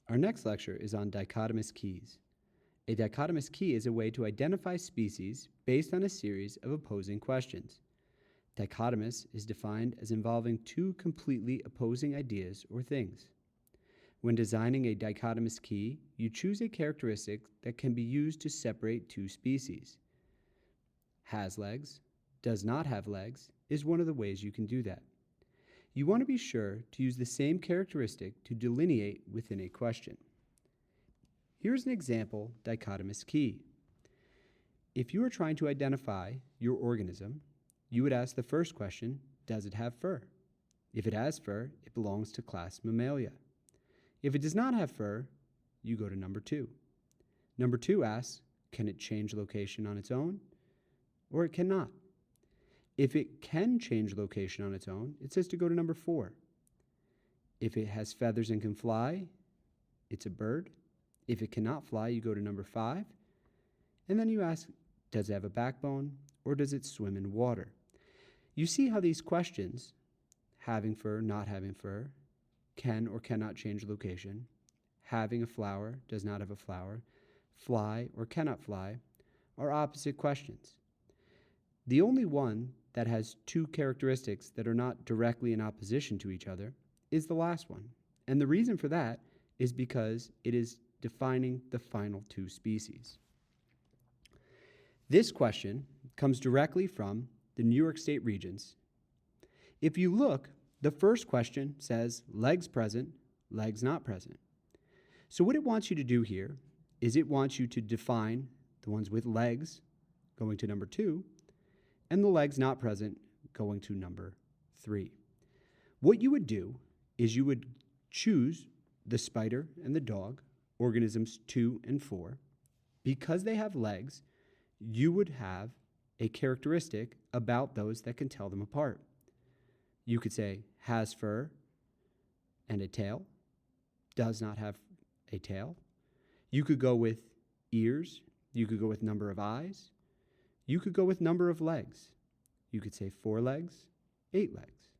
Our next lecture is on dichotomous keys. A dichotomous key is a way to identify species based on a series of opposing questions. Dichotomous is defined as involving two completely opposing ideas or things. When designing a dichotomous key, you choose a characteristic that can be used to separate two species. Has legs, does not have legs is one of the ways you can do that. You want to be sure to use the same characteristic to delineate within a question. Here's an example dichotomous key. If you are trying to identify your organism, you would ask the first question, does it have fur? If it has fur, it belongs to class Mammalia. If it does not have fur, you go to number 2. Number 2 asks, can it change location on its own? Or it cannot. If it can change location on its own, it says to go to number 4. If it has feathers and can fly, it's a bird. If it cannot fly, you go to number 5. And then you ask, does it have a backbone or does it swim in water? You see how these questions, having fur, not having fur, can or cannot change location, having a flower, does not have a flower, fly or cannot fly, are opposite questions. The only one that has two characteristics that are not directly in opposition to each other is the last one. And the reason for that is because it is defining the final two species. This question comes directly from the New York State Regents. If you look, the first question says legs present, legs not present. So what it wants you to do here is it wants you to define the ones with legs going to number 2 and the legs not present going to number 3. What you would do is you would choose the spider and the dog, organisms 2 and 4. Because they have legs, you would have a characteristic about those that can tell them apart. You could say has fur and a tail, does not have a tail. You could go with ears. You could go with number of eyes. You could go with number of legs. You could say 4 legs, 8 legs.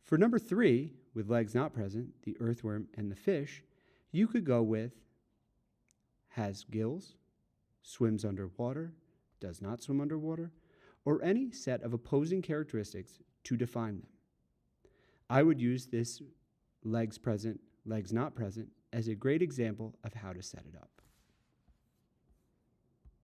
For number 3, with legs not present, the earthworm and the fish, you could go with has gills, swims underwater, does not swim underwater, or any set of opposing characteristics to define them. I would use this legs present, legs not present as a great example of how to set it up.